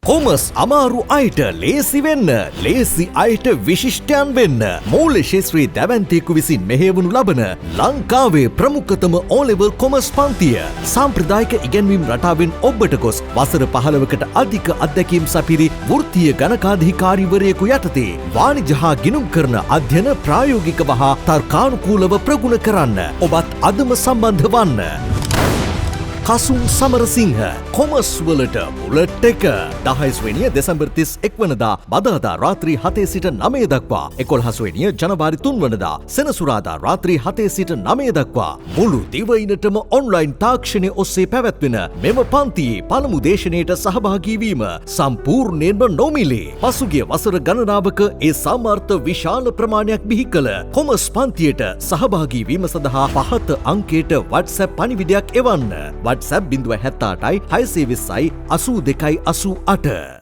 Commerce අමාරු අයට ලේසි වෙන්න, ලේසි අයට විශිෂ්ටයන් වෙන්න. මූල්‍ය ශේත්‍රයේ දැවැන්තයෙකු විසින් මෙහෙයවනු ලබන ලංකාවේ ප්‍රමුඛතම O-level කොමස් පන්තිය. සාම්ප්‍රදායික ඉගැන්වීම් රටාවෙන් ඔබට ගොස් වසර 15කට අධික අත්දැකීම් සපිරි වෘත්තීය ගණකාධිකාරීවරයෙකු යටතේ වාණිජ හා ගිණුම් කරන අධ්‍යයන ප්‍රායෝගිකව හා තර්කානුකූලව ප්‍රගුණ කරන්න. ඔබත් අදම සම්බන්ධ වන්න. කසුන් සමරසිංහ කොමස් වලට මුලට් එක 16 වෙනිය දෙසැම්බර් 31 වනදා බදාදා රාත්‍රී 7 සිට 9 දක්වා 11 වෙනිය ජනවාරි 3 වනදා සෙනසුරාදා රාත්‍රී 7 සිට 9 දක්වා මුළු දිවයිනටම ඔන්ලයින් තාක්ෂණය ඔස්සේ පැවැත්වෙන මෙම පන්තියේ පළමු දේශනයට සහභාගී වීම සම්පූර්ණයෙන්ම නොමිලේ. පසුගිය වසර ගණනාවක ඒ සමර්ථ විශාල ප්‍රමාණයක් බිහි කළ කොමස් පන්තියට සහභාගී වීම සඳහා පහත අංකයට WhatsApp පණිවිඩයක් එවන්න. WhatsApp 078 620 82 88